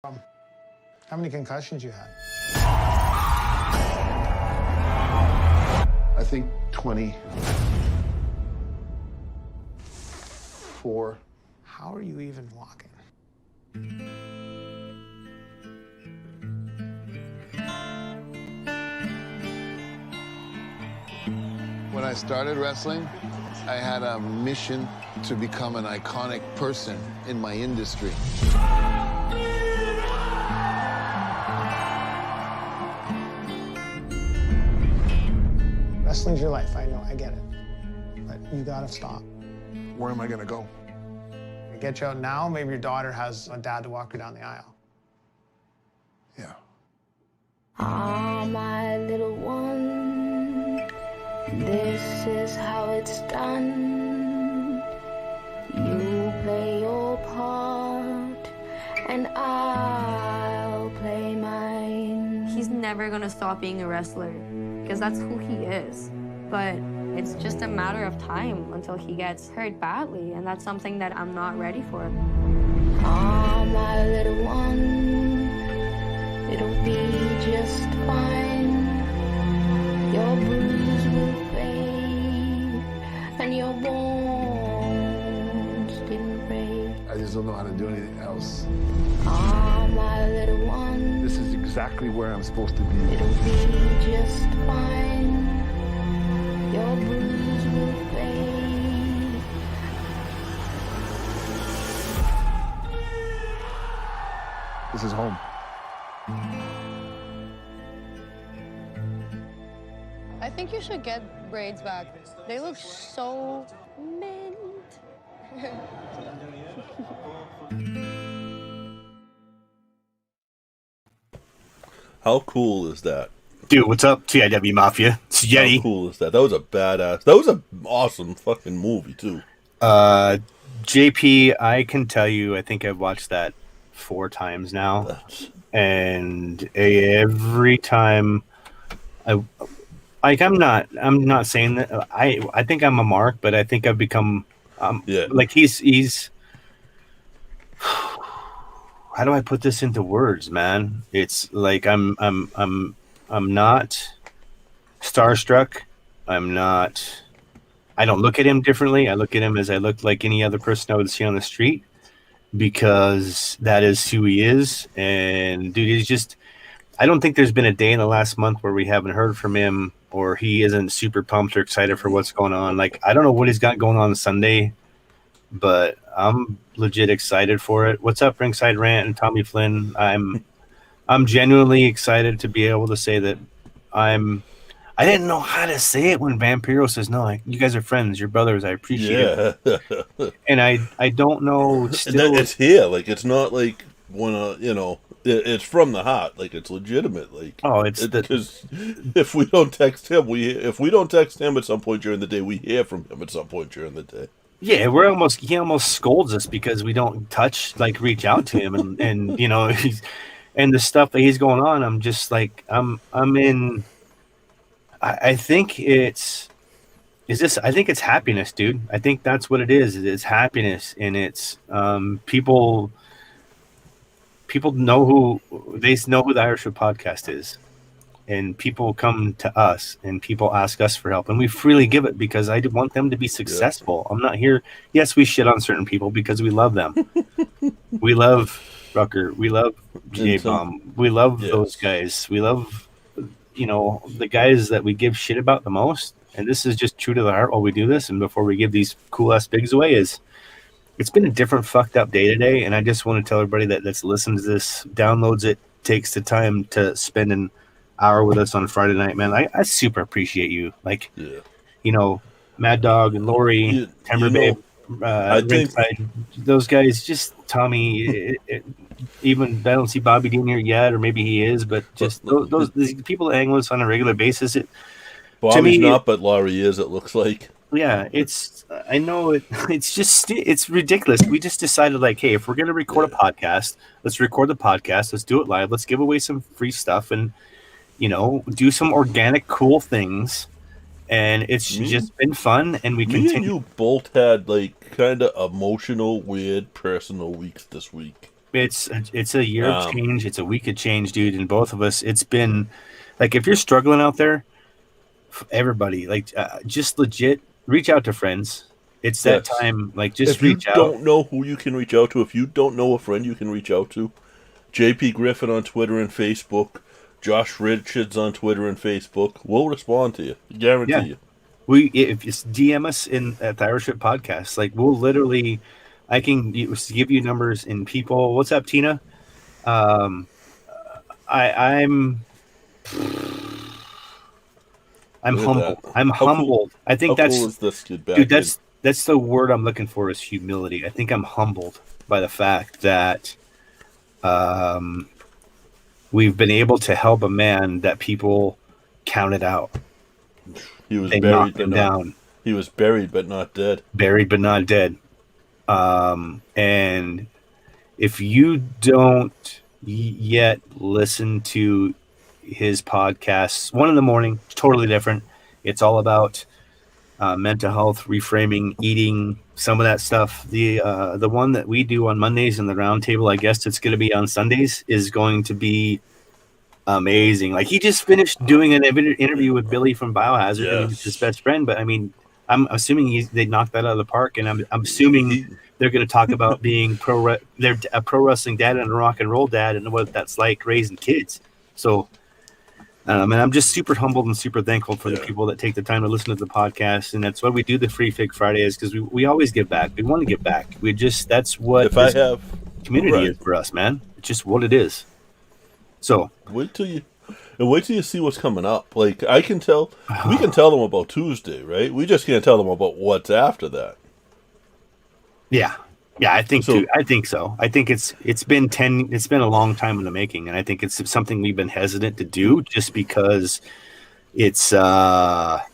How many concussions you had? I think 24. How are you even walking? When I started wrestling, I had a mission to become an iconic person in my industry. Wrestling's your life, I know, I get it. But you gotta stop. Where am I gonna go? You get you out now, maybe your daughter has a dad to walk her down the aisle. Yeah. Ah, my little one, this is how it's done. You play your part, and I'll play mine. He's never gonna stop being a wrestler, because that's who he is. But it's just a matter of time until he gets hurt badly, and that's something that I'm not ready for. Ah, my little one, it'll be just fine. Your bruise will fade, and your bones didn't break. I just don't know how to do anything else. Ah, my little one, This is exactly where I'm supposed to be. it'll be just fine. Your bruise will fade. This is home. I think you should get braids back. They look so mint. How cool is that? Dude, what's up, TIW Mafia? It's Yeti. How cool is that? That was a badass. That was an awesome fucking movie too. JP, I can tell you, I think I've watched that 4 times now, and every time, I'm not saying that I think I'm a mark, but I think I've become, like he's. How do I put this into words, man? It's like I'm not starstruck. I don't look at him differently. I look at him as I look like any other person I would see on the street, because that is who he is. And dude, he's just, I don't think there's been a day in the last month where we haven't heard from him or he isn't super pumped or excited for what's going on. Like, I don't know what he's got going on Sunday, but I'm legit excited for it. What's up, Ringside Rant and Tommy Flynn? I'm genuinely excited to be able to say that I didn't know how to say it when Vampiro says, no, like, you guys are friends, you're brothers, I appreciate it. And I don't know still. It's here. Like, it's not like when it's from the heart. Like, it's legitimate. Like, because if we don't text him, at some point during the day, we hear from him at some point during the day. Yeah, he almost scolds us because we don't reach out to him, and and the stuff that he's going on. I'm just like, I think it's happiness, dude. I think that's what it is. It's happiness, and it's people know who the Irish Food Podcast is. And people come to us and people ask us for help, and we freely give it because I want them to be successful. I'm not here. Yes, we shit on certain people because we love them. We love Rucker. We love J-Bomb. We love those guys. We love, the guys that we give shit about the most. And this is just true to the heart while we do this. And before we give these cool ass bigs away, it's been a different fucked up day today. And I just want to tell everybody that's listened to this, downloads it, takes the time to spend an hour with us on Friday night, man. I super appreciate you. Like, Mad Dog and Lori, Timber Babe, Ringside, those guys, just Tommy. Even I don't see Bobby Dean here yet, or maybe he is, but just these people that hang with us on a regular basis. Bobby's not, but Laurie is. It looks like. Yeah, I know it. It's ridiculous. We just decided, like, hey, if we're gonna record a podcast, let's record the podcast. Let's do it live. Let's give away some free stuff and do some organic, cool things. And it's just been fun. And we continue. And you both had like kind of emotional, weird, personal weeks this week. It's a year of change. It's a week of change, dude. And both of us, it's been like, if you're struggling out there, everybody, like, just legit reach out to friends. It's that time. Like, just reach out. If you don't know who you can reach out to, if you don't know a friend you can reach out to, JP Griffin on Twitter and Facebook, Josh Richards on Twitter and Facebook, we'll respond to you. Guarantee you. If it's DM us at the Irish Whip Podcast, like, we'll literally, I can give you numbers and people. What's up, Tina? I'm humbled. I'm humbled. Cool, I think how cool is this kid back dude. That's the word I'm looking for, is humility. I think I'm humbled by the fact that we've been able to help a man that people counted out. He was buried, but down. He was buried, but not dead. Buried, but not dead. And if you don't yet listen to his podcasts, one in the morning, totally different. It's all about mental health, reframing, eating, some of that stuff. The one that we do on Mondays in the roundtable, I guess it's going to be on Sundays, is going to be amazing. Like, he just finished doing an interview with Billy from Biohazard. Yes. I mean, it's his best friend, but I mean, I'm assuming they knocked that out of the park, and I'm assuming they're going to talk about being they're a pro wrestling dad and a rock and roll dad, and what that's like raising kids. So, and I'm just super humbled and super thankful for the people that take the time to listen to the podcast, and that's why we do the Free Fig Fridays, because we always give back. We want to give back. That's what community is for us, man. It's just what it is. So wait till you see what's coming up. Like, I can tell, we can tell them about Tuesday, right? We just can't tell them about what's after that. Yeah, I think so. I think so. I think it's been a long time in the making, and I think it's something we've been hesitant to do just because it's I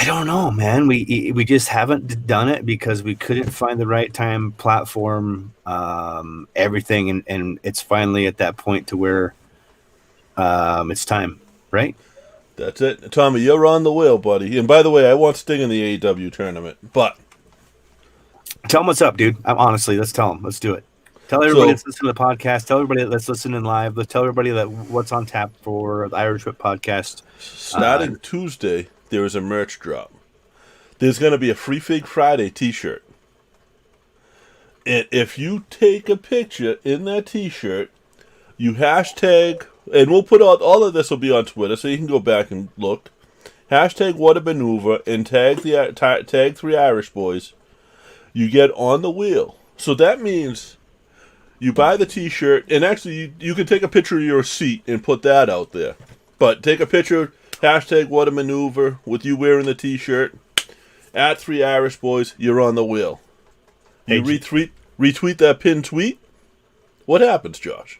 don't know, man. We just haven't done it because we couldn't find the right time, platform, everything, and it's finally at that point to where it's time, right? That's it. Tommy, you're on the wheel, buddy. And by the way, I want Sting in the AEW tournament, but tell them what's up, dude. Honestly, let's tell them. Let's do it. Tell everybody that's listening to the podcast. Tell everybody that's listening live. Let's tell everybody that what's on tap for the Irish Whip podcast. Starting Tuesday, there is a merch drop. There's going to be a Free Fig Friday t-shirt. And if you take a picture in that t-shirt, you hashtag, and we'll put out, all of this will be on Twitter, so you can go back and look. Hashtag What a Maneuver and tag 3 Irish Boys. You get on the wheel. So that means you buy the t-shirt, and actually you can take a picture of your seat and put that out there. But take a picture, hashtag What a Maneuver, with you wearing the t-shirt, at 3 Irish Boys, you're on the wheel. You retweet that pinned tweet, what happens, Josh?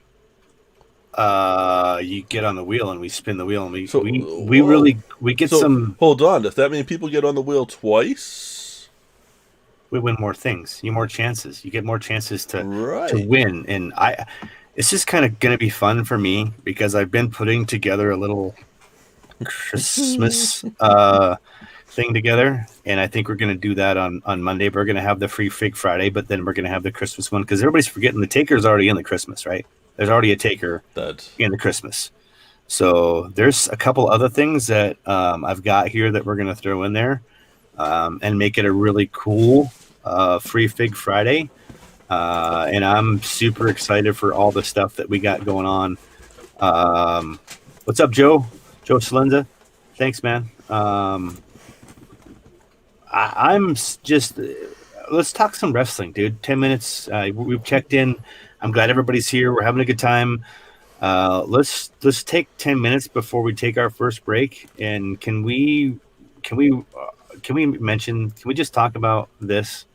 You get on the wheel and we spin the wheel, and we get some. Hold on, does that mean people get on the wheel twice? We win more things. You more chances. You get more chances to win, and it's just kind of going to be fun for me because I've been putting together a little Christmas thing together, and I think we're going to do that on Monday. We're going to have the Free Fig Friday, but then we're going to have the Christmas one because everybody's forgetting the Taker's already in the Christmas, right? There's already a Taker in the Christmas. So there's a couple other things that I've got here that we're going to throw in there and make it a really cool Free Fig Friday. And I'm super excited for all the stuff that we got going on. What's up, Joe? Joe Salenza? Thanks, man. I'm just let's talk some wrestling, dude. 10 minutes. We've checked in. I'm glad everybody's here. We're having a good time. Let's take 10 minutes before we take our first break. And can we just talk about this?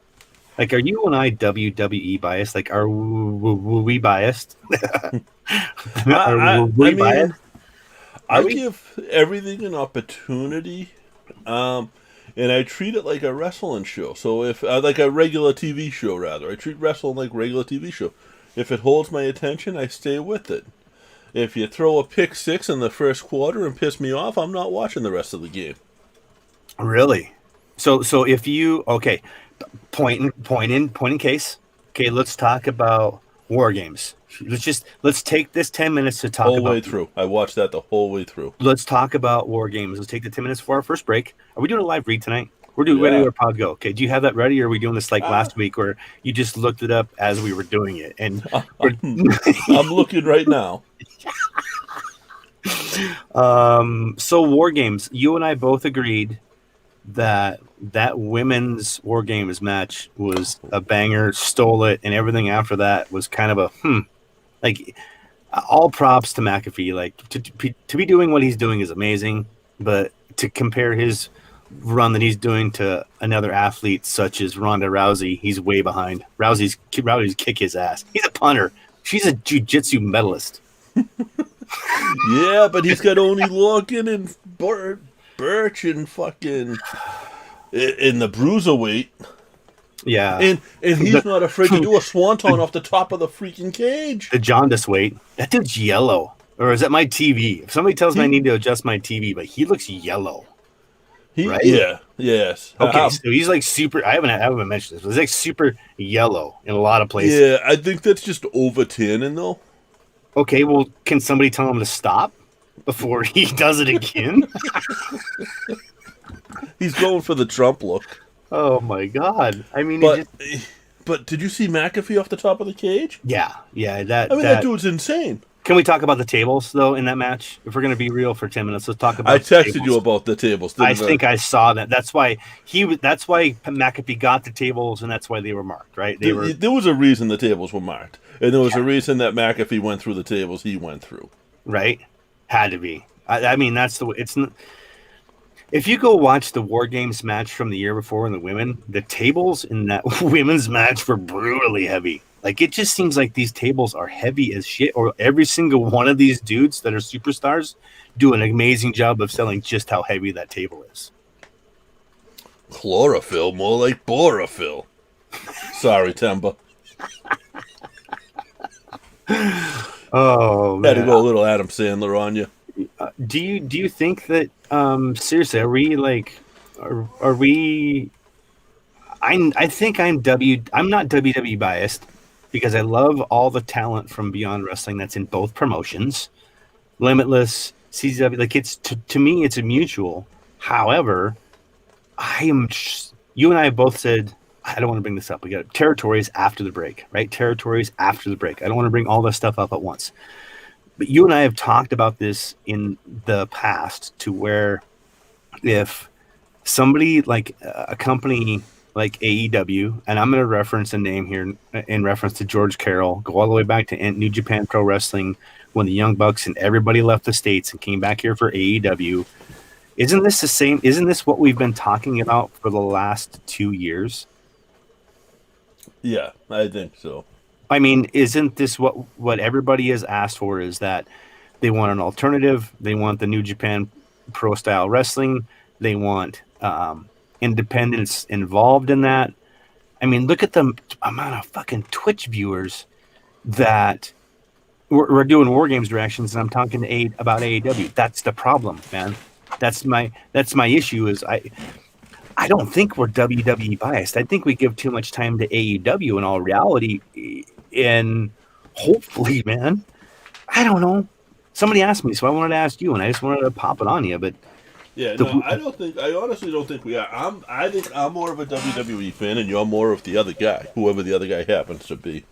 Like, are you and I WWE biased? Like, are we biased? Are we biased? I give everything an opportunity. And I treat it like a wrestling show. So if like a regular TV show, rather, I treat wrestling like a regular TV show. If it holds my attention, I stay with it. If you throw a pick six in the first quarter and piss me off, I'm not watching the rest of the game. Really? So if you point in case. Okay, let's talk about War Games. Let's take this 10 minutes to talk whole about way through. I watched that the whole way through. Let's talk about War Games. Let's take the 10 minutes for our first break. Are we doing a live read tonight? We're doing ready to pod go. Okay, do you have that ready, or are we doing this like last week where you just looked it up as we were doing it? And I'm looking right now. So War Games, you and I both agreed that women's War Games match was a banger, stole it, and everything after that was kind of a like all props to McAfee. Like to be doing what he's doing is amazing, but to compare his run that he's doing to another athlete such as Ronda Rousey, he's way behind. Rousey's kick his ass. He's a punter. She's a jiu-jitsu medalist. Yeah, but he's got Oni Logan and Birch and fucking in the bruiserweight. Yeah. And he's not afraid to do a swanton off the top of the freaking cage. The jaundice weight. That dude's yellow. Or is that my TV? If somebody tells me I need to adjust my TV, but he looks yellow. Right? Yeah. Yes. Okay, so he's like super. I haven't mentioned this, but he's like super yellow in a lot of places. Yeah, I think that's just over tanning though. Okay, well, can somebody tell him to stop before he does it again? He's going for the Trump look. Oh my God! I mean, but did you see McAfee off the top of the cage? Yeah. That dude's insane. Can we talk about the tables though in that match? If we're going to be real for 10 minutes, let's talk about. I texted you about the tables. I think I saw that. That's why McAfee got the tables, and that's why they were marked. Right? There was a reason the tables were marked, and there was a reason that McAfee went through the tables he went through. Right? Had to be. I mean, that's the way. If you go watch the War Games match from the year before in the women, the tables in that women's match were brutally heavy. Like, it just seems like these tables are heavy as shit, or every single one of these dudes that are superstars do an amazing job of selling just how heavy that table is. Chlorophyll, more like borophyll. Sorry, Temba. Oh, man. Had to go a little Adam Sandler on you. Do you think that seriously, are we like are we I think I'm not WWE biased because I love all the talent from Beyond Wrestling that's in both promotions. Limitless, CZW, like it's to me it's a mutual. However, you and I both said I don't want to bring this up. We got territories after the break, right? Territories after the break. I don't want to bring all this stuff up at once. But you and I have talked about this in the past to where if somebody like a company like AEW, and I'm going to reference a name here in reference to George Carroll, go all the way back to New Japan Pro Wrestling when the Young Bucks and everybody left the States and came back here for AEW. Isn't this the same? Isn't this what we've been talking about for the last 2 years? Yeah, I think so. I mean, isn't this what everybody has asked for, is that they want an alternative. They want the New Japan Pro Style Wrestling. They want independence involved in that. I mean, look at the amount of fucking Twitch viewers that we're doing War Games reactions, and I'm talking about AEW. That's the problem, man. That's my issue is I don't think we're WWE biased. I think we give too much time to AEW in all reality. And hopefully, man, I don't know. Somebody asked me, so I wanted to ask you, and I just wanted to pop it on you. But yeah, I honestly don't think we are. I think I'm more of a WWE fan, and you're more of the other guy, whoever the other guy happens to be.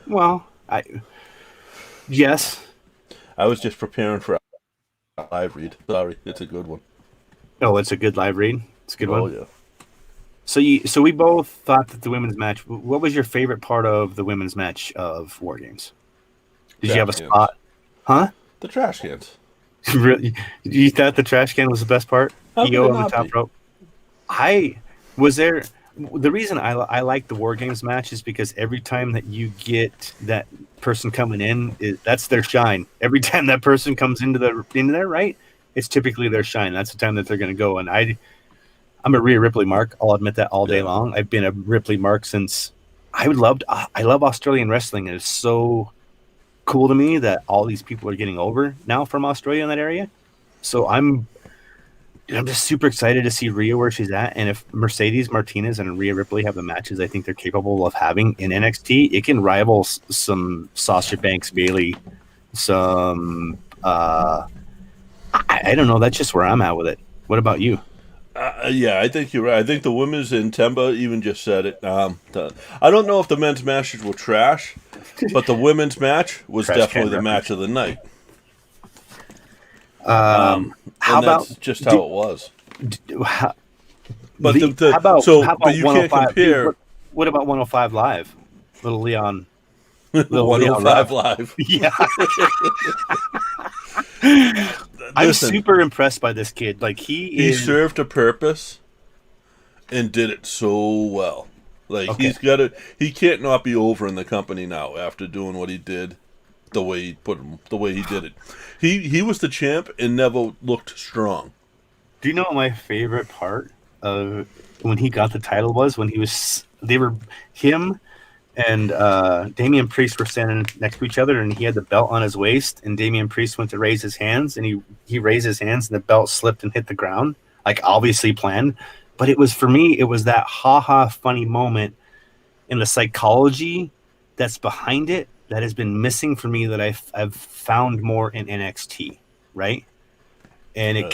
Well, yes. I was just preparing for a live read. Sorry, it's a good one. Oh, it's a good live read. It's a good one. Oh yeah. So we both thought that the women's match. What was your favorite part of the women's match of War Games? Did you have a spot? Huh? The trash cans. Really? You thought the trash can was the best part? EO on the top rope. The reason I like the War Games match is because every time that you get that person coming in, that's their shine. Every time that person comes into there, right? It's typically their shine. That's the time that they're going to go. And I'm a Rhea Ripley mark. I'll admit that all day long. I've been a Ripley mark since I love Australian wrestling. And it's so cool to me that all these people are getting over now from Australia in that area. So I'm just super excited to see Rhea where she's at. And if Mercedes Martinez and Rhea Ripley have the matches I think they're capable of having in NXT, it can rival some Sasha Banks Bailey. Some I don't know. That's just where I'm at with it. What about you? Yeah, I think you're right. I think the women's, and Temba even just said it. I don't know if the men's matches were trash, but the women's match was definitely the match of the night. How about that's just how it was? How But about but you can't 105? compare. What about 105 Live? Little Leon. Little 105 Live. Yeah. I'm super impressed by this kid. Like he served a purpose and did it so well. Like he's got it. He can't not be over in the company now after doing what he did, the way he did it. He was the champ and never looked strong. Do you know what my favorite part of when he got the title was? When him and Damian Priest were standing next to each other, and he had the belt on his waist, and Damian Priest went to raise his hands, and he raised his hands, and the belt slipped and hit the ground, like obviously planned. But it was, for me, it was that ha-ha funny moment in the psychology that's behind it that has been missing for me, that I've found more in NXT, right? And it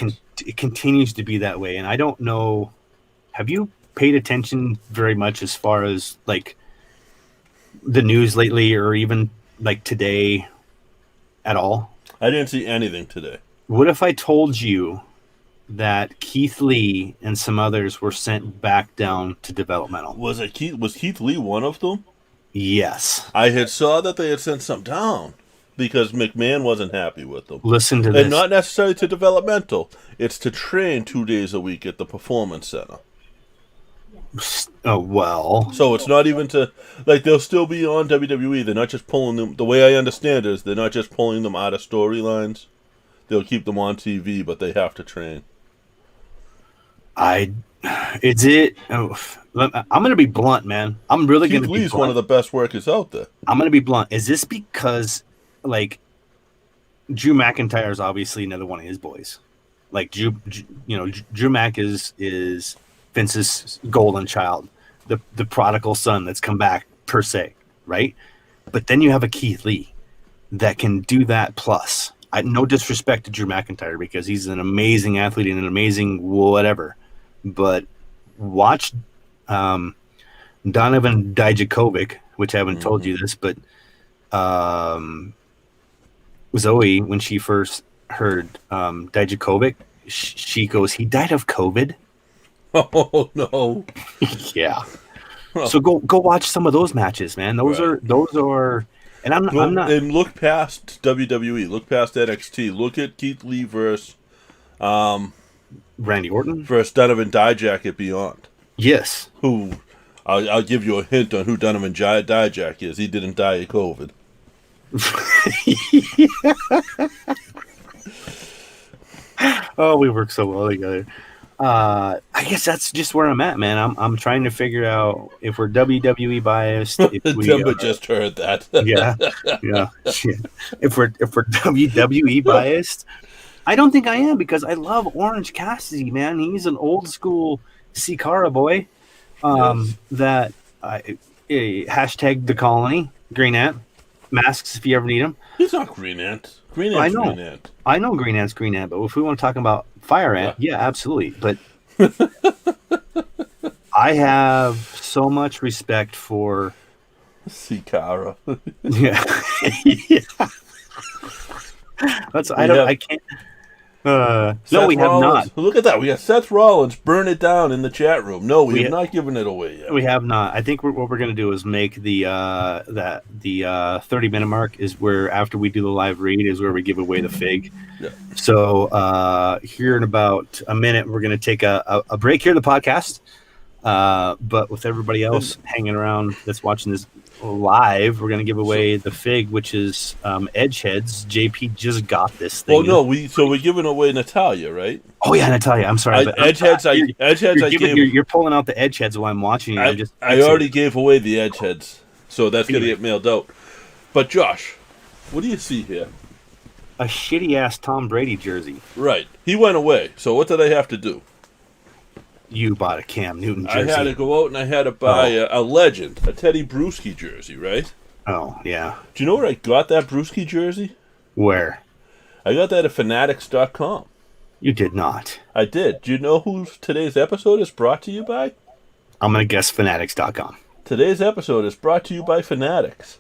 continues to be that way. And I don't know, have you paid attention very much as far as like the news lately, or even like today at all? I didn't see anything today. What if I told you that Keith Lee and some others were sent back down to developmental? Was Keith Lee one of them? Yes. I had saw that they had sent some down because McMahon wasn't happy with them. Listen to this. And not necessarily to developmental. It's to train 2 days a week at the Performance Center. Oh, well. So it's not even to, like, they'll still be on WWE. They're not just pulling them, the way I understand it is they're not just pulling them out of storylines. They'll keep them on TV, but they have to train. I'm going to be blunt, man. I'm really going to be blunt. Keith Lee's one of the best workers out there. I'm going to be blunt. Is this because, like, Drew McIntyre is obviously another one of his boys? Like, Drew Mac is Vince's golden child, the prodigal son that's come back, per se, right? But then you have a Keith Lee that can do that plus. No disrespect to Drew McIntyre, because he's an amazing athlete and an amazing whatever. But watch Donovan Dijakovic, which I haven't told you this, but Zoe, when she first heard Dijakovic, she goes, "He died of COVID." Oh no! Yeah. So go watch some of those matches, man. Those are, and I'm not. And look past WWE. Look past NXT. Look at Keith Lee versus Randy Orton versus Donovan Dijak at Beyond. Yes. Who? I'll give you a hint on who Donovan Dijak is. He didn't die of COVID. Oh, we work so well together. I guess that's just where I'm at, man. I'm trying to figure out if we're WWE biased. If we just heard that. yeah. If we're WWE biased, I don't think I am, because I love Orange Cassidy, man. He's an old school Sikara boy. That hashtag the colony, Green Ant, masks if you ever need them. He's not Green Ant. Green Ant's Green Ant. I know Green Ant's Green Ant, but if we want to talk about Fire Ant, yeah absolutely. But I have so much respect for Sikara. Yeah. I can't. No, we have not. Look at that. We got Seth Rollins burn it down in the chat room. No, we have not given it away yet. We have not. I think what we're going to do is make the 30-minute mark is where, after we do the live read, is where we give away the fig. Yeah. So here in about a minute, we're going to take a break here in the podcast. But with everybody else hanging around that's watching this live, we're going to give away the fig, which is Edgeheads. JP just got this thing. Oh no, we're giving away Natalia, right? Oh yeah, Natalia. I'm sorry, but you're pulling out the Edgeheads while I'm watching you. I already gave away the Edgeheads, so that's going to get mailed out. But Josh, what do you see here? a shitty ass Tom Brady jersey. Right. He went away. So what did I have to do? You bought a Cam Newton I jersey. had to go out and I had to buy a legend, a Teddy Bruschi jersey, right? Oh, yeah. Do you know where I got that Bruschi jersey? Where? I got that at Fanatics.com. You did not. I did. Do you know who today's episode is brought to you by? I'm going to guess Fanatics.com. Today's episode is brought to you by Fanatics.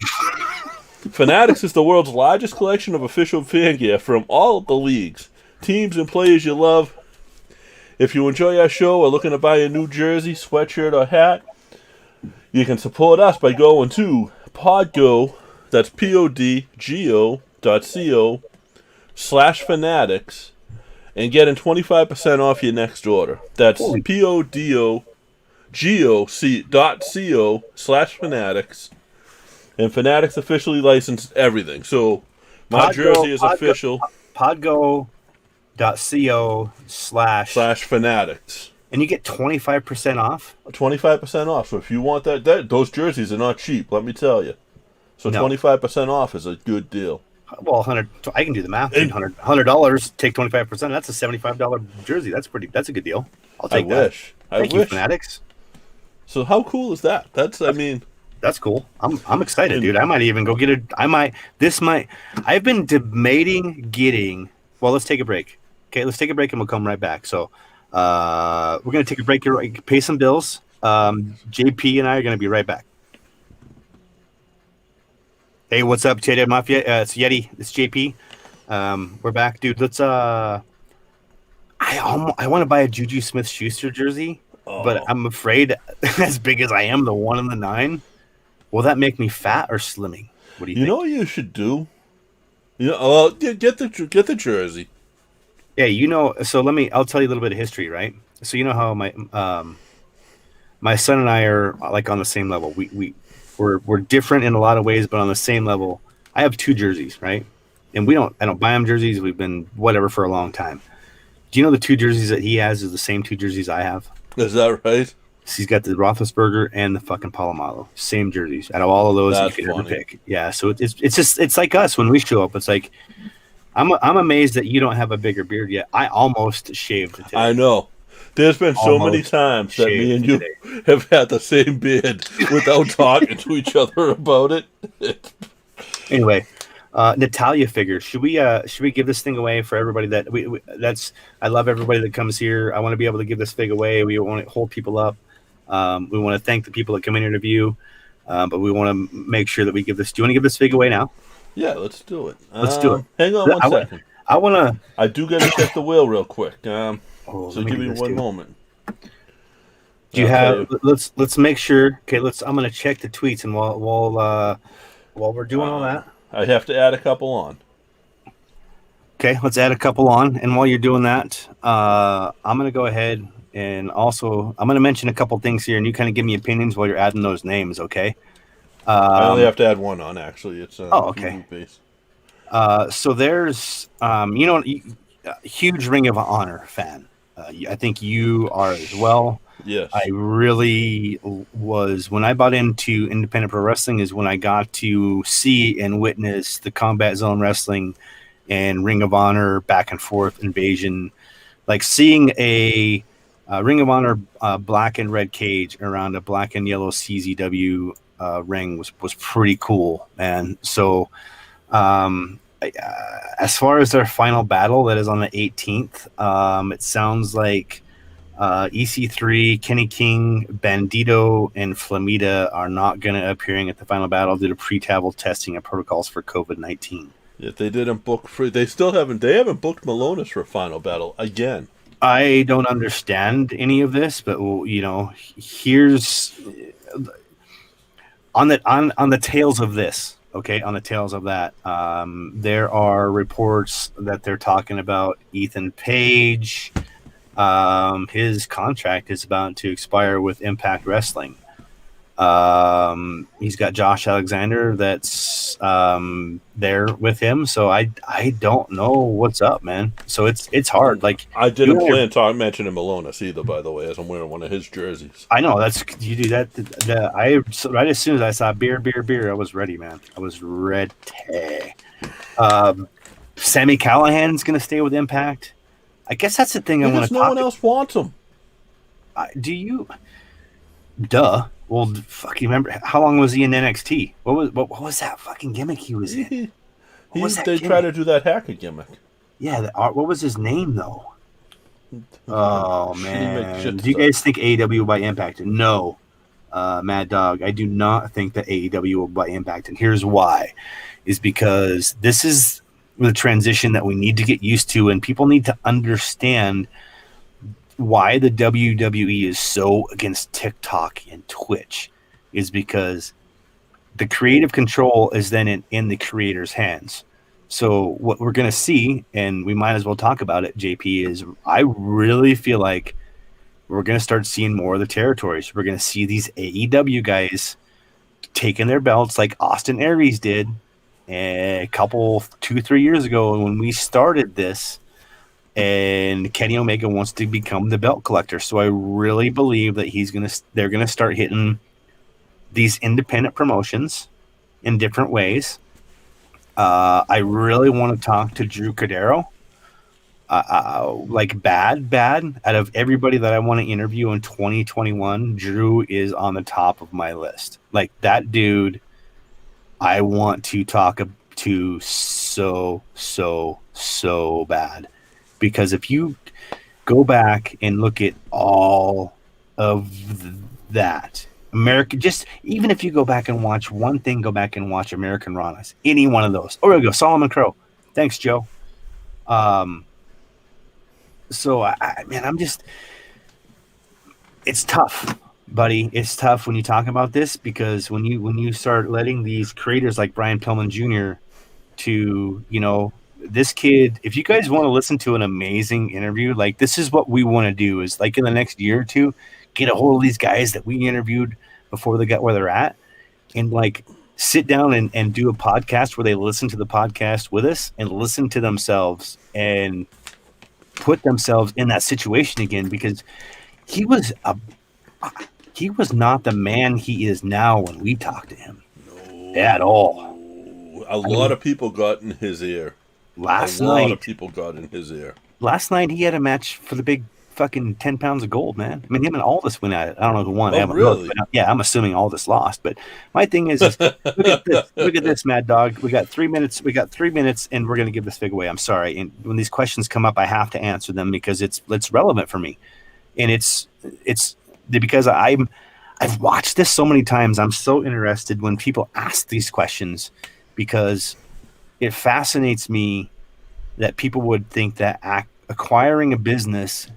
Fanatics is the world's largest collection of official fan gear from all of the leagues, teams, and players you love. If you enjoy our show or looking to buy a new jersey, sweatshirt, or hat, you can support us by going to Podgo, that's podgo.co/fanatics, and getting 25% off your next order. That's podgo.co/fanatics. And Fanatics officially licensed everything. So my jersey is official. Podgo.co/fanatics. And you get 25% off? 25% off. So if you want those jerseys are not cheap, let me tell you. So 25% off is a good deal. Well, I can do the math. $100, take 25%. That's a $75 jersey. That's a good deal. I'll take that. Thank you, Fanatics. So how cool is that? That's cool. I'm excited, dude. I might even go get it. I've been debating getting. Well, let's take a break. Okay, let's take a break and we'll come right back. So, we're gonna take a break here, pay some bills. JP and I are gonna be right back. Hey, what's up, J Mafia? It's Yeti. It's JP. We're back, dude. Let's. I want to buy a Juju Smith-Schuster jersey, but I'm afraid, as big as I am, the 1 and the 9. Will that make me fat or slimming? What do you think? You know what you should do? Get the jersey. Yeah, so I'll tell you a little bit of history, right? So you know how my son and I are like on the same level. We're different in a lot of ways, but on the same level. I have 2 jerseys, right? And I don't buy him jerseys. We've been whatever for a long time. Do you know the 2 jerseys that he has is the same 2 jerseys I have? Is that right? He's got the Roethlisberger and the fucking Palomalo. Same jerseys. Out of all of those, you can ever pick. Yeah, so it's like us when we show up. It's like I'm amazed that you don't have a bigger beard yet. I almost shaved today. I know. There's been so many times that me and you have had the same beard without talking to each other about it. Anyway, NATALYA figures. Should we give this thing away for everybody I love everybody that comes here. I want to be able to give this fig away. We want to hold people up. We want to thank the people that come in here to view, but we want to make sure that we give this. Do you want to give this fig away now? Yeah, let's do it. Let's do it. Hang on one second. I do got to check the wheel real quick. So give me one moment. Do you have? Let's make sure. Okay, I'm going to check the tweets, and while we're doing all that, I have to add a couple on. Okay, let's add a couple on, and while you're doing that, I'm going to go ahead and also I'm going to mention a couple things here, and you kind of give me opinions while you're adding those names. Okay. I only have to add one on, actually. It's okay. So there's, huge Ring of Honor fan. I think you are as well. Yes. I really was. When I bought into independent pro wrestling is when I got to see and witness the Combat Zone Wrestling and Ring of Honor back and forth invasion. Like seeing a Ring of Honor black and red cage around a black and yellow CZW ring was pretty cool, man. So as far as their final battle that is on the 18th, it sounds like EC3, Kenny King, Bandito, and Flamita are not going to appearing at the final battle due to pre-travel testing and protocols for COVID-19. If they didn't book free, they haven't booked Malonis for a final battle again. I don't understand any of this, but here's on the tails of this. Okay, on the tails of that, there are reports that they're talking about Ethan Page. His contract is about to expire with Impact Wrestling. He's got Josh Alexander that's there with him, so I don't know what's up, man. So it's hard. Like I didn't plan to mention Malonis either, by the way, as I'm wearing one of his jerseys. I know you do that. Right as soon as I saw beer, I was ready, man. I was ready. Sammy Callahan's going to stay with Impact. I guess that's the thing I want to talk. No one else wants him. Do you? Duh. Well, fuck. You remember how long was he in NXT? What was that fucking gimmick he was in? They try to do that hacker gimmick. Yeah. What was his name though? Oh man. Do you guys think AEW will buy Impact? No. Mad Dog, I do not think that AEW will buy Impact, and here's why: is because this is the transition that we need to get used to, and people need to understand why the WWE is so against TikTok and Twitch. Is because the creative control is then in the creator's hands. So what we're going to see, and we might as well talk about it, JP, is I really feel like we're going to start seeing more of the territories. We're going to see these AEW guys taking their belts like Austin Aries did a couple, 2-3 years ago when we started this. And Kenny Omega wants to become the belt collector. So I really believe that they're going to start hitting these independent promotions in different ways. I really want to talk to Drew Cordero. Like bad out of everybody that I want to interview in 2021, Drew is on the top of my list. Like that dude I want to talk to so bad, because if you go back and look at all of that America, just even if you go back and watch one thing, go back and watch American Ranas, any one of those. Oh, there we go, Solomon Crow. Thanks, Joe. So it's tough, buddy. It's tough when you talk about this, because when you start letting these creators like Brian Pillman Jr. to, this kid, if you guys want to listen to an amazing interview, like this is what we want to do, is like in the next year or two, get a hold of these guys that we interviewed before they got where they're at, and like sit down and do a podcast where they listen to the podcast with us and listen to themselves and put themselves in that situation again, because he was not the man he is now when we talked to him. No, at all. A lot of people got in his ear. Last night he had a match for the big fucking 10 pounds of gold, man. I mean, him and Aldis went at it. I don't know who won. Oh, really? Looked, yeah, I'm assuming Aldis lost. But my thing is look at this, Mad Dog. We got 3 minutes. And we're gonna give this fig away. I'm sorry. And when these questions come up, I have to answer them because it's relevant for me, and it's because I've watched this so many times. I'm so interested when people ask these questions, because it fascinates me that people would think that acquiring a business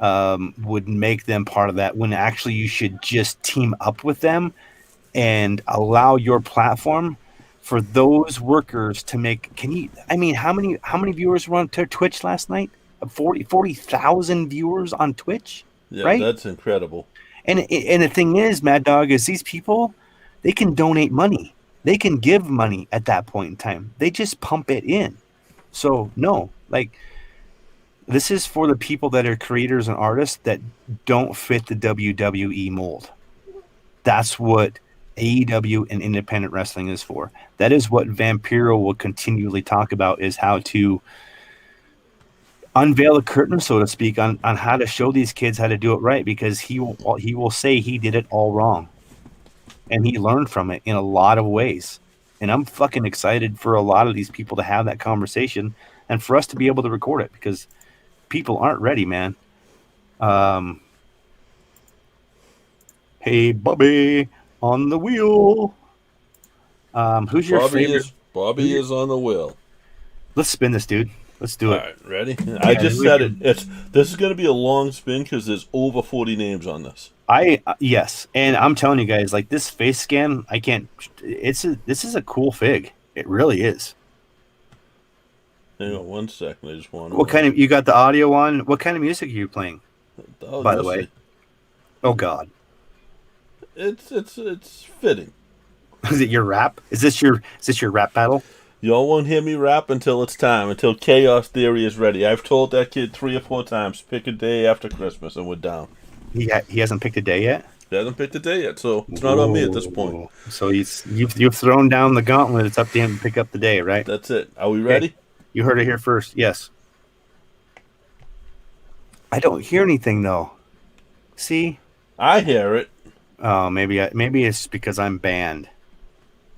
would make them part of that, when actually you should just team up with them and allow your platform for those workers to make. How many viewers were on Twitch last night? 40,000 viewers on Twitch. Yeah, right? That's incredible. And the thing is, Mad Dog, is these people, they can donate money. They can give money at that point in time. They just pump it in. So no, like, this is for the people that are creators and artists that don't fit the WWE mold. That's what AEW and independent wrestling is for. That is what Vampiro will continually talk about, is how to unveil the curtain, so to speak, on how to show these kids how to do it right, because he will say he did it all wrong. And he learned from it in a lot of ways. And I'm fucking excited for a lot of these people to have that conversation and for us to be able to record it, because people aren't ready, man. Hey, Bobby on the wheel. Who's your favorite? Bobby is on the wheel. Let's spin this, dude. Let's do it. All right, ready? I just said it. This is going to be a long spin because there's over 40 names on this. Yes, and I'm telling you guys, like, this face scan, I can't. This is a cool fig. It really is. Hang on 1 second. I just want. What kind of? You got the audio on? What kind of music are you playing? By the way. Oh God. It's fitting. Is it your rap? Is this your rap battle? Y'all won't hear me rap until it's time, until Chaos Theory is ready. I've told that kid 3 or 4 times, pick a day after Christmas, and we're down. He hasn't picked a day yet? He hasn't picked a day yet, so it's not on me at this point. So you've thrown down the gauntlet. It's up to him to pick up the day, right? That's it. Are we ready? You heard it here first. Yes. I don't hear anything though. See? I hear it. Oh, maybe it's because I'm banned.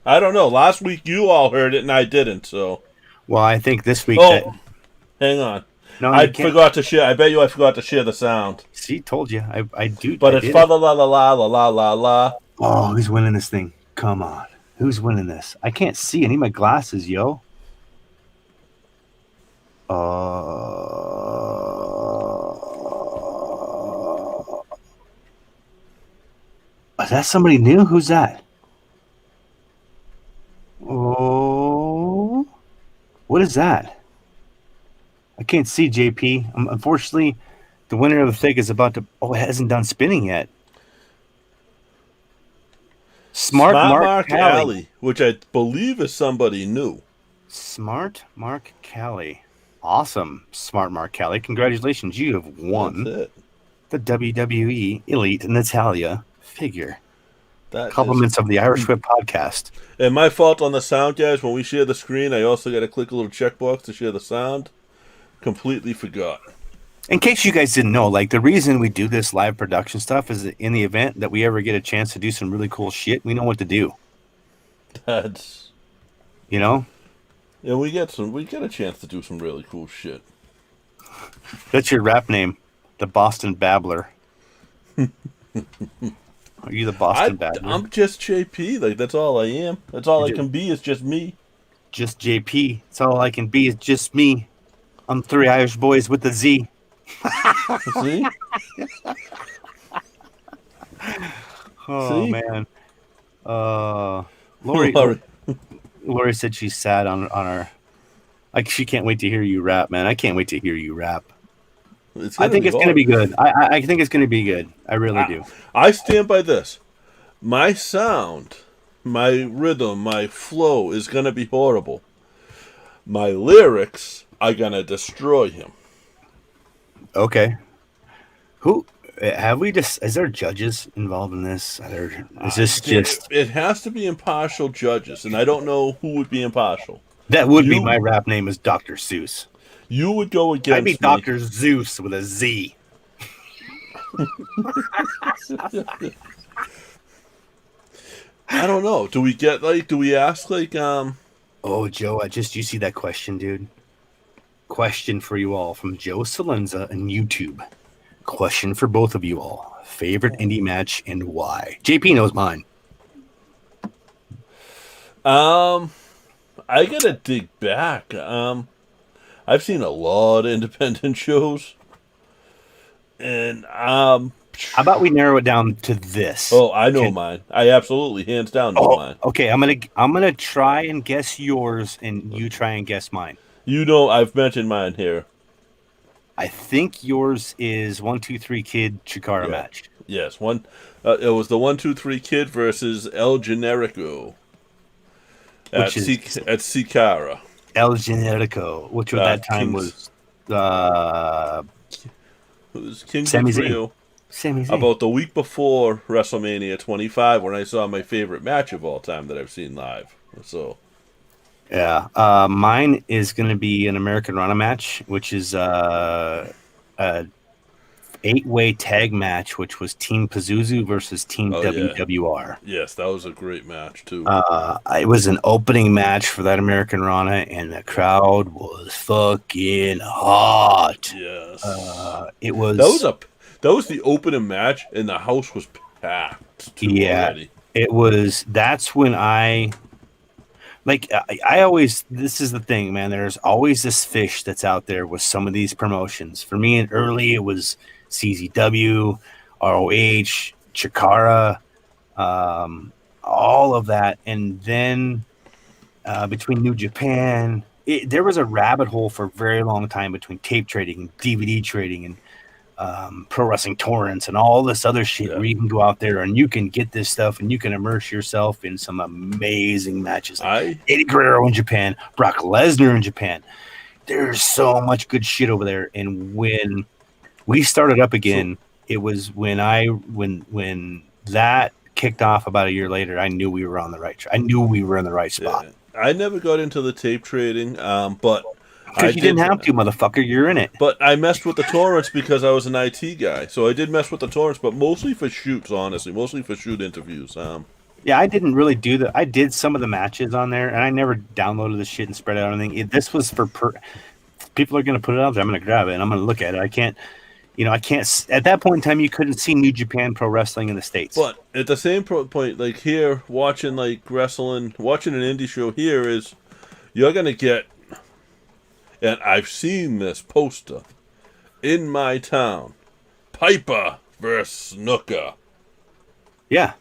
I don't know. Last week you all heard it and I didn't. So. Well, I think this week. Hang on. No, I forgot to share. I bet you I forgot to share the sound. See, told you. I do. But it's fa la la la la la la la. Oh, who's winning this thing? Come on. Who's winning this? I can't see. I need my glasses, yo. Is that somebody new? Who's that? Oh, what is that? I can't see, JP. Unfortunately, the winner of the thing is about to. Oh, it hasn't done spinning yet. Smart Mark Callie, which I believe is somebody new. Smart Mark Callie. Awesome, Smart Mark Callie. Congratulations. You have won the WWE Elite Natalia figure. Compliments of the Irish Whip podcast. And my fault on the sound, guys. When we share the screen, I also got to click a little checkbox to share the sound. Completely forgot. In case you guys didn't know, like the reason we do this live production stuff is that in the event that we ever get a chance to do some really cool shit, we know what to do. That's, you know. Yeah, we get a chance to do some really cool shit. That's your rap name, the Boston Babbler. Are you the Boston Babbler? I'm just JP. Like that's all I am. That's all I can be. Is just me. Just JP. That's all I can be. Is just me. I'm 3 Irish boys with a Z. See? Oh See? Man. Lori said she's sad on our. Like she can't wait to hear you rap, man. I can't wait to hear you rap. I think it's going to be good. I think it's going to be good. I really do. I stand by this. My sound, my rhythm, my flow is going to be horrible. My lyrics are going to destroy him. Okay. Who have we just? Is there judges involved in this? Is this just? It has to be impartial judges, and I don't know who would be impartial. That would be my rap name is Dr. Seuss. You would go against I'd be Dr. Zeus with a Z. I don't know. Do we ask Oh, Joe, you see that question, dude? Question for you all from Joe Salenza on YouTube. Question for both of you all. Favorite indie match and why? JP knows mine. I gotta dig back. I've seen a lot of independent shows, and how about we narrow it down to this? Oh, I know mine. I absolutely, hands down, know mine. Okay, I'm gonna try and guess yours, and you try and guess mine. You know, I've mentioned mine here. I think yours is 1, 2, 3 Kid Chikara match. Yes, it was the 1, 2, 3 Kid versus El Generico at Chikara. El Generico, which at that time was it was King Sami Zayn. About the week before WrestleMania 25, when I saw my favorite match of all time that I've seen live. So, yeah, mine is going to be an American Rana match, which is a 8-way tag match, which was Team Pazuzu versus Team WWR. Yeah. Yes, that was a great match too. It was an opening match for that American Rana, and the crowd was fucking hot. Yes, it was. That was the opening match, and the house was packed. Already. It was. That's when I always. This is the thing, man. There's always this fish that's out there with some of these promotions. For me, and early it was CZW, ROH, Chikara, all of that, and then between New Japan, there was a rabbit hole for a very long time between tape trading and DVD trading and Pro Wrestling Torrents and all this other shit where you can go out there and you can get this stuff and you can immerse yourself in some amazing matches. Eddie Guerrero in Japan, Brock Lesnar in Japan. There's so much good shit over there. And when we started up again, it was when that kicked off about a year later, I knew we were on the right track. I knew we were in the right spot. I never got into the tape trading, but Because you didn't have to, motherfucker. You're in it. But I messed with the torrents because I was an IT guy. So I did mess with the torrents, but mostly for shoots, honestly. Mostly for shoot interviews. Yeah, I didn't really do that. I did some of the matches on there, and I never downloaded the shit and spread it out or anything. This was for people are going to put it out there. I'm going to grab it, and I'm going to look at it. I can't, at that point in time, you couldn't see New Japan Pro Wrestling in the States. But at the same point, like here, watching like wrestling, watching an indie show here is, you're going to get, and I've seen this poster in my town, Piper versus Snooker. Yeah.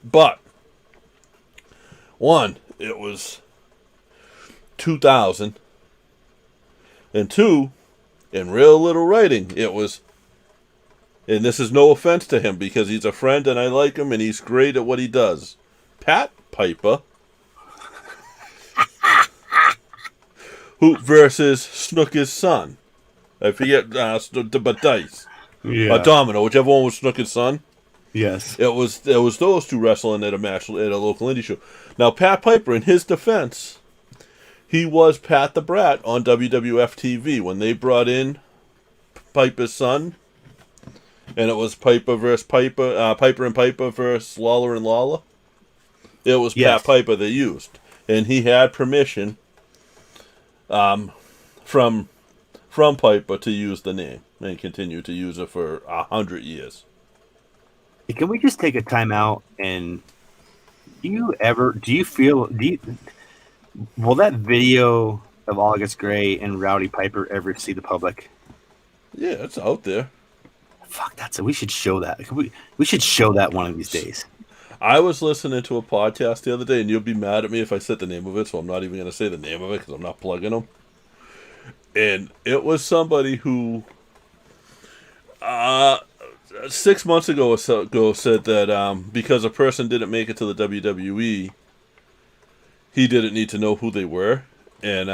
But one, it was 2000, and two, in real little writing, it was, and this is no offense to him because he's a friend and I like him and he's great at what he does. Pat Piper who versus Snooker's son. I forget, but Dice. Yeah. Domino, whichever one was Snooker's son. Yes. It was those two wrestling at a match at a local indie show. Now, Pat Piper, in his defense, he was Pat the Brat on WWF TV when they brought in Piper's son, and it was Piper versus Piper, Piper and Piper versus Lawler and Lawler. It was Pat Piper they used, and he had permission from Piper to use the name and continue to use it for 100 years. Can we just take a time out and will that video of August Gray and Rowdy Piper ever see the public? Yeah, it's out there. Fuck, we should show that. We should show that one of these days. I was listening to a podcast the other day, and you'll be mad at me if I said the name of it, so I'm not even going to say the name of it because I'm not plugging them. And it was somebody who 6 months ago said that because a person didn't make it to the WWE, he didn't need to know who they were, and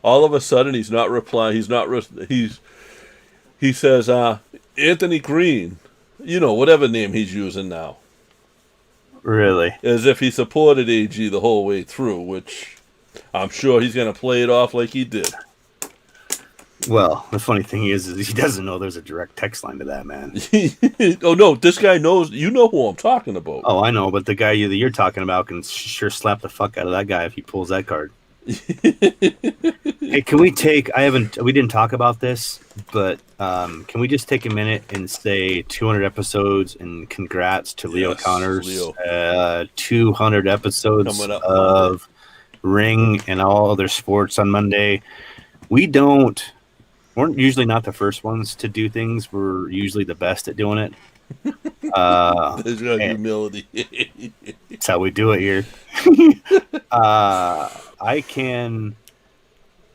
all of a sudden he's not replying. He says Anthony Green, whatever name he's using now. Really? As if he supported AG the whole way through, which I'm sure he's going to play it off like he did. Well, the funny thing is he doesn't know there's a direct text line to that, man. Oh, no, this guy knows. You know who I'm talking about. Oh, I know, but the guy that you're talking about can sure slap the fuck out of that guy if he pulls that card. Hey, can we we didn't talk about this, but can we just take a minute and say 200 episodes and congrats to Leo Connors. 200 episodes of Ring and all other sports on Monday. We're usually not the first ones to do things. We're usually the best at doing it. There's no humility. That's how we do it here.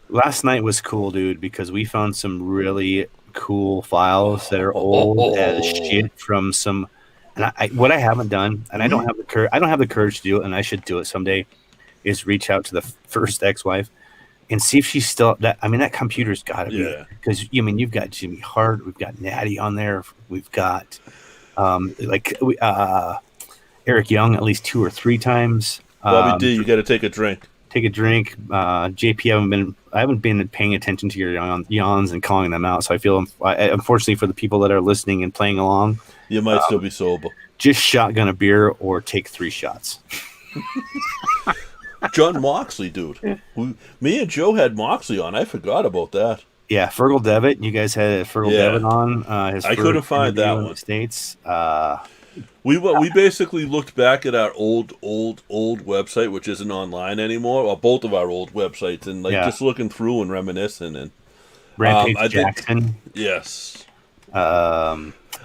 Last night was cool, dude, because we found some really cool files that are old as shit from some. And what I haven't done, and I don't have the courage to do it, and I should do it someday, is reach out to the first ex-wife and see if she's still that. I mean, that computer's got to be, because you've got Jimmy Hart, we've got Natty on there, we've got Eric Young at least 2 or 3 times. Bobby D, you got to take a drink. Take a drink. JP, I haven't been paying attention to your yawns and calling them out. So I feel, unfortunately, for the people that are listening and playing along, you might still be sober. Just shotgun a beer or take 3 shots. John Moxley, dude. Me and Joe had Moxley on. I forgot about that. Yeah, Fergal Devitt. You guys had Fergal Devitt on. I couldn't find that one. In the States. We basically looked back at our old website, which isn't online anymore, or both of our old websites, and just looking through and reminiscing. And Rampage Jackson. Yes.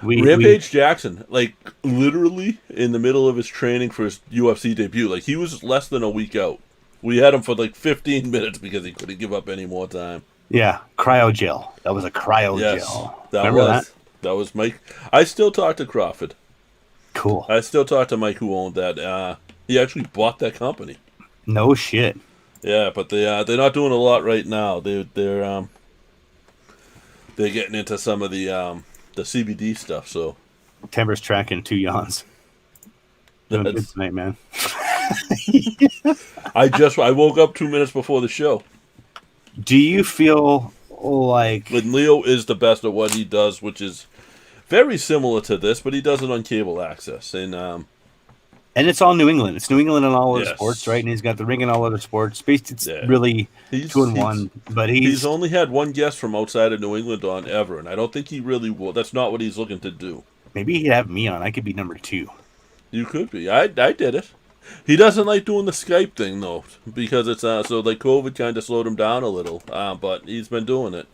Rampage Jackson, literally in the middle of his training for his UFC debut, he was less than a week out. We had him for 15 minutes because he couldn't give up any more time. Yeah, cryogel. That was a cryogel. Yes, that was Mike. I still talk to Crawford. Cool. I still talk to Mike who owned that. He actually bought that company. No shit. Yeah, but they're not doing a lot right now. They're getting into some of the CBD stuff. So Timber's tracking 2 yawns. Doing good tonight, man. I woke up 2 minutes before the show. Do you feel like... And Leo is the best at what he does, which is very similar to this, but he does it on cable access. And it's all New England. It's New England in all other yes. sports, right? And he's got the ring in all other sports. It's Yeah. really 2-1, but he's only had one guest from outside of New England on ever, and I don't think he really will. That's not what he's looking to do. Maybe he'd have me on. I could be number 2. You could be. I did it. He doesn't like doing the Skype thing, though, because it's so like COVID kind of slowed him down a little, but he's been doing it.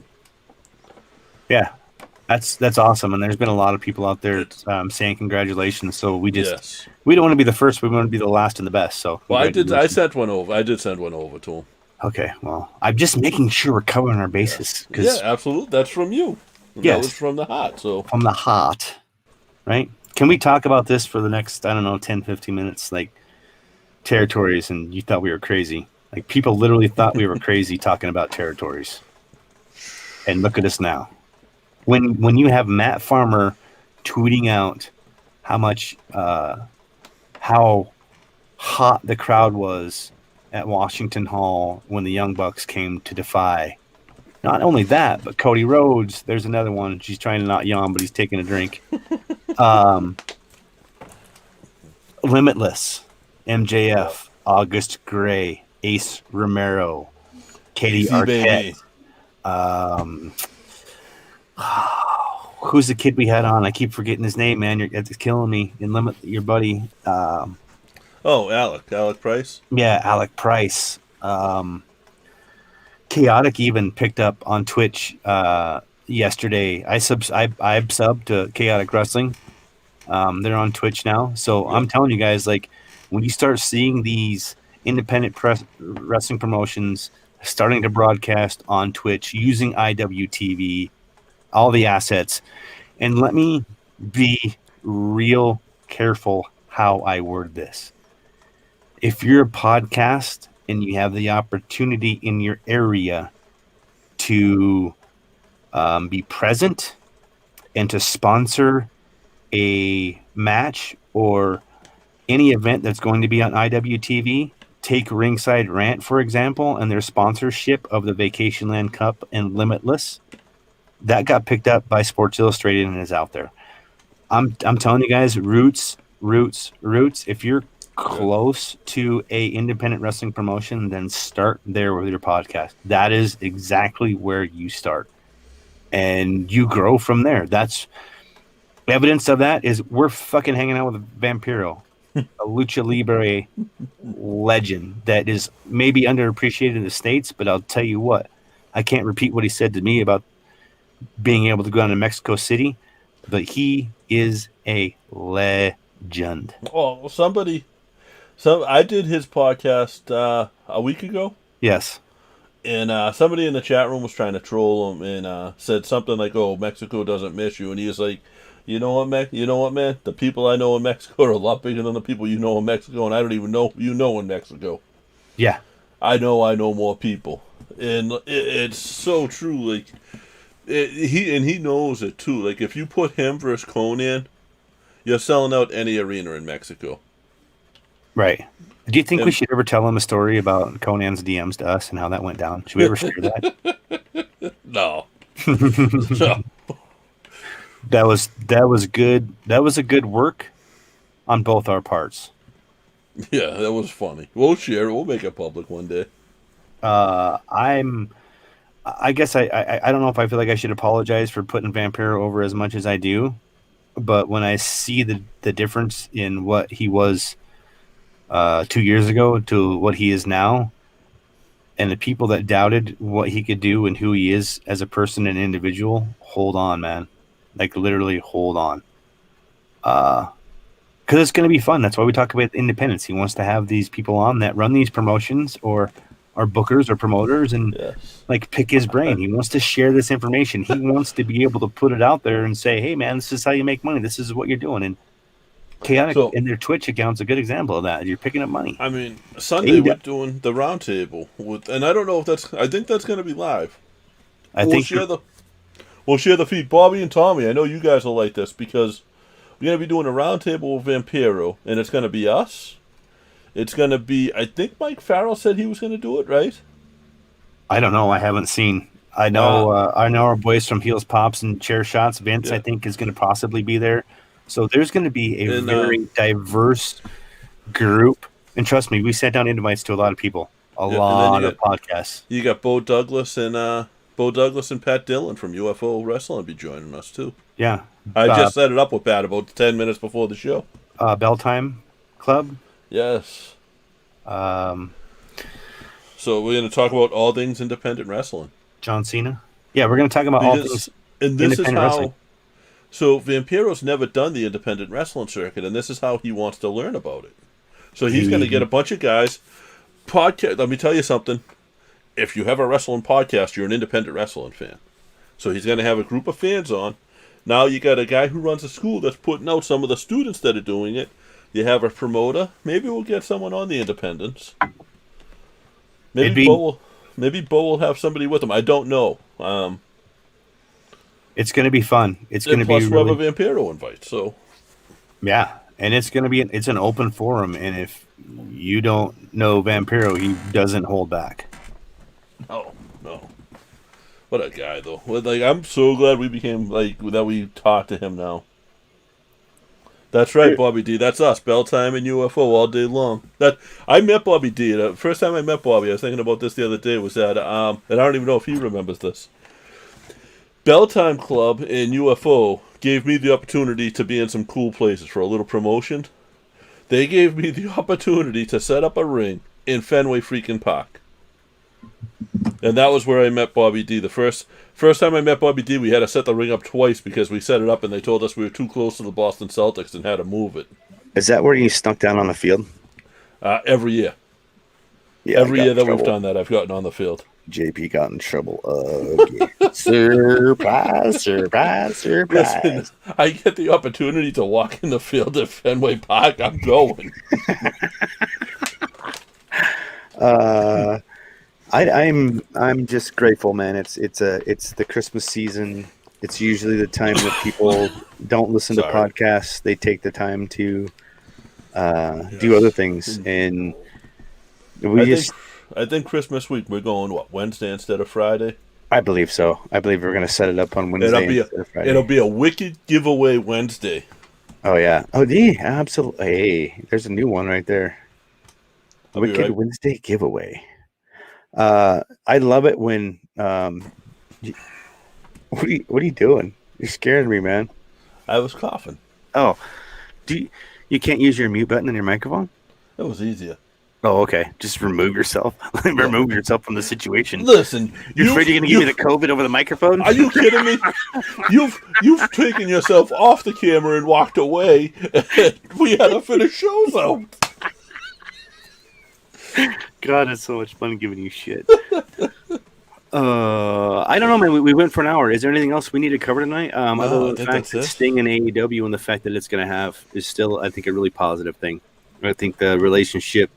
Yeah. That's awesome, and there's been a lot of people out there saying congratulations. So we don't want to be the first; we want to be the last and the best. So, well, I sent one over. I did send one over to him. Okay, well, I'm just making sure we're covering our bases. Yeah, absolutely. That's from you. Yes, that was from the heart. So from the heart, right? Can we talk about this for the next 10, 15 minutes? Like territories, and you thought we were crazy. Like people literally thought we were crazy talking about territories, and look at us now. When you have Matt Farmer tweeting out how hot the crowd was at Washington Hall when the Young Bucks came to defy. Not only that, but Cody Rhodes. There's another one. She's trying to not yawn, but he's taking a drink. Limitless, MJF, August Gray, Ace Romero, Katie Arquette. Who's the kid we had on? I keep forgetting his name, man. It's killing me. Your buddy. Alec Price. Yeah, Alec Price. Chaotic even picked up on Twitch yesterday. I subbed to Chaotic Wrestling. They're on Twitch now. So I'm telling you guys, like, when you start seeing these independent wrestling promotions starting to broadcast on Twitch using IWTV, all the assets, and let me be real careful how I word this. If you're a podcast and you have the opportunity in your area to be present and to sponsor a match or any event that's going to be on IWTV, take Ringside Rant, for example, and their sponsorship of the Vacationland Cup and Limitless. That got picked up by Sports Illustrated and is out there. I'm telling you guys, roots. If you're close to a independent wrestling promotion, then start there with your podcast. That is exactly where you start, and you grow from there. That's evidence of that is we're fucking hanging out with Vampiro, a lucha libre legend that is maybe underappreciated in the States, but I'll tell you what, I can't repeat what he said to me about being able to go down to Mexico City, but he is a legend. Oh, I did his podcast a week ago. Yes. And somebody in the chat room was trying to troll him and said something like, "Oh, Mexico doesn't miss you," and he was like, "You know what, man? The people I know in Mexico are a lot bigger than the people you know in Mexico, and I don't even know you know in Mexico." Yeah. I know more people, and it's so true. Like. He knows it too. Like if you put him versus Conan, you're selling out any arena in Mexico. Right. Do you think we should ever tell him a story about Conan's DMs to us and how that went down? Should we ever share that? No. No. That was good. That was a good work on both our parts. Yeah, that was funny. We'll share it. We'll make it public one day. I guess I don't know if I feel like I should apologize for putting Vampiro over as much as I do, but when I see the difference in what he was 2 years ago to what he is now, and the people that doubted what he could do and who he is as a person and individual, hold on, man. Like literally hold on. Because it's going to be fun. That's why we talk about independence. He wants to have these people on that run these promotions or are bookers or promoters and like pick his brain. He wants to share this information. He wants to be able to put it out there and say, "Hey man, this is how you make money. This is what you're doing." And Chaotic and their Twitch account's a good example of that. You're picking up money. I mean, Sunday we're doing the roundtable and I don't know if I think that's going to be live. We'll share the feed. Bobby and Tommy, I know you guys will like this because we're going to be doing a roundtable with Vampiro, and it's going to be us. It's going to be, I think Mike Farrell said he was going to do it, right? I don't know. I haven't seen. I know our boys from Heels Pops and Chair Shots. Vince, I think, is going to possibly be there. So there's going to be a very diverse group. And trust me, we sat down invites to a lot of people, a lot of podcasts. You got Bo Douglas and Pat Dillon from UFO Wrestling will be joining us too. Yeah, I just set it up with Pat about 10 minutes before the show. Bell Time Club. Yes. So we're going to talk about all things independent wrestling. John Cena. Yeah, we're going to talk about all things independent wrestling. So Vampiro's never done the independent wrestling circuit, and this is how he wants to learn about it. So he's going to get a bunch of guys. Let me tell you something. If you have a wrestling podcast, you're an independent wrestling fan. So he's going to have a group of fans on. Now you got a guy who runs a school that's putting out some of the students that are doing it. You have a promoter. Maybe we'll get someone on the independents. Maybe Bo will have somebody with him. I don't know. It's going to be fun. It's going to be plus we have a Vampiro invite. So yeah, and it's going to be it's an open forum. And if you don't know Vampiro, he doesn't hold back. No. What a guy, though. Like, I'm so glad we became, like, that we talked to him now. That's right, Bobby D. That's us. Bell Time and UFO all day long. I met Bobby D. The first time I met Bobby, I was thinking about this the other day, was that, and I don't even know if he remembers this. Bell Time Club and UFO gave me the opportunity to be in some cool places for a little promotion. They gave me the opportunity to set up a ring in Fenway freaking Park. And that was where I met Bobby D. The first time I met Bobby D, we had to set the ring up twice because we set it up and they told us we were too close to the Boston Celtics and had to move it. Is that where you snuck down on the field? Every year. Yeah, every year that we've done that, I've gotten on the field. JP got in trouble again. Surprise, surprise, surprise. Listen, I get the opportunity to walk in the field at Fenway Park, I'm going. I'm just grateful, man. It's the Christmas season. It's usually the time that people don't listen to podcasts. They take the time to do other things, and I think Christmas week we're going Wednesday instead of Friday. I believe so. I believe we're going to set it up on Wednesday instead of Friday. It'll be a wicked giveaway Wednesday. Oh yeah. Oh yeah. Absolutely. Hey, there's a new one right there. Wicked Wednesday giveaway. I love it when what are you doing? You're scaring me, man. I was coughing. Oh, you can't use your mute button on your microphone? It was easier. Oh, okay. Just remove yourself. Remove yourself from the situation. Listen, you're afraid you're going to give me the COVID over the microphone? Are you kidding me? You've taken yourself off the camera and walked away. We had to finish shows out. God, it's so much fun giving you shit. I don't know, man. We went for an hour. Is there anything else we need to cover tonight? Other than the fact that Sting and AEW and the fact that it's going to have is still, I think, a really positive thing. I think the relationship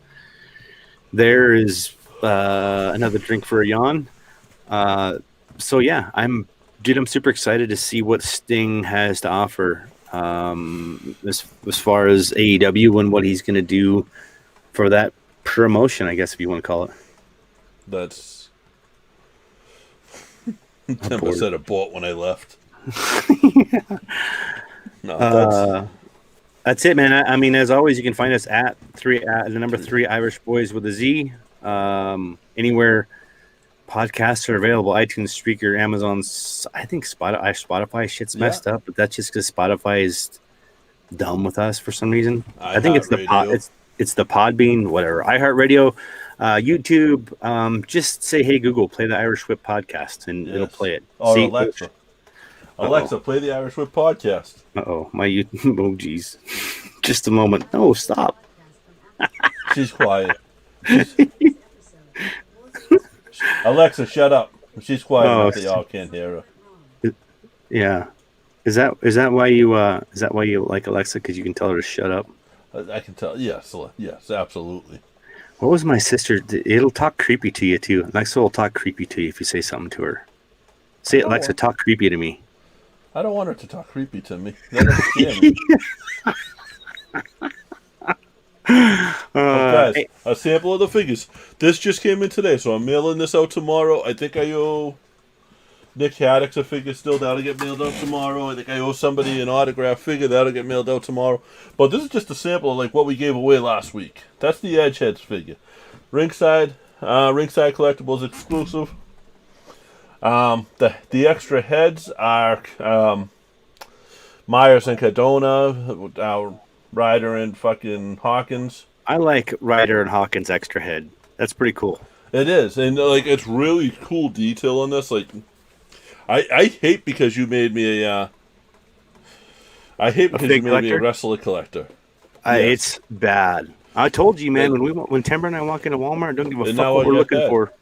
there is another drink for a yawn. So yeah, I'm super excited to see what Sting has to offer as far as AEW and what he's going to do for that promotion, I guess, if you want to call it. That's 10% abort when I left. Yeah. No, that's it, man. I mean, as always, you can find us at the number 3 Irish Boys with a Z. Anywhere podcasts are available: iTunes, Spreaker, Amazon. I think Spotify shit's messed up, but that's just because Spotify is dumb with us for some reason. I think it's it's the Podbean, whatever. iHeartRadio, YouTube. Just say, "Hey Google, play the Irish Whip podcast," and it'll play it. Oh, see? Alexa, play the Irish Whip podcast. My YouTube. Oh, geez. Just a moment. No, stop. She's quiet. Alexa, shut up. She's quiet enough that y'all can't hear her. Yeah. Is that why you like Alexa? Because you can tell her to shut up. I can tell. Yes, absolutely. What was my sister? It'll talk creepy to you too. Alexa will talk creepy to you if you say something to her. Say, Alexa, talk creepy to me. I don't want her to talk creepy to me. That doesn't scare me. Guys, hey, a sample of the figures. This just came in today, so I'm mailing this out tomorrow. I think I owe Nick Haddock's a figure still. That'll get mailed out tomorrow. I think I owe somebody an autograph figure. That'll get mailed out tomorrow. But this is just a sample of like what we gave away last week. That's the Edgeheads figure. Ringside Collectibles exclusive. The extra heads are Myers and Cardona, Ryder and fucking Hawkins. I like Ryder and Hawkins extra head. That's pretty cool. It is, and like it's really cool detail on this. Like, I hate because you made me a. I hate because you made me a wrestler collector. Yes. It's bad. I told you, man. When Timber and I walk into Walmart, I don't give a fuck what we're looking for.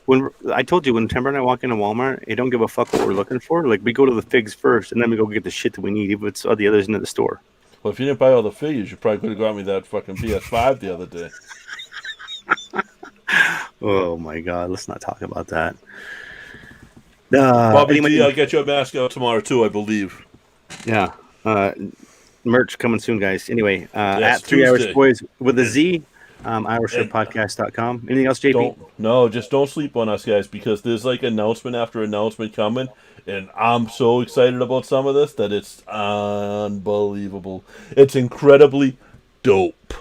When I told you, when Timber and I walk into Walmart, I don't give a fuck what we're looking for. Like, we go to the figs first, and then we go get the shit that we need, even if it's all the others in the store. Well, if you didn't buy all the figures, you probably could have got me that fucking PS5 the other day. Oh my god, let's not talk about that. Bobby D, I'll get you a mask out tomorrow too, I believe. Yeah. Merch coming soon, guys. Anyway, yes, at 3 Irish Boys with a Z, IrishRedPodcast.com. Anything else, JP? Just don't sleep on us, guys, because there's like announcement after announcement coming, and I'm so excited about some of this that it's unbelievable. It's incredibly dope.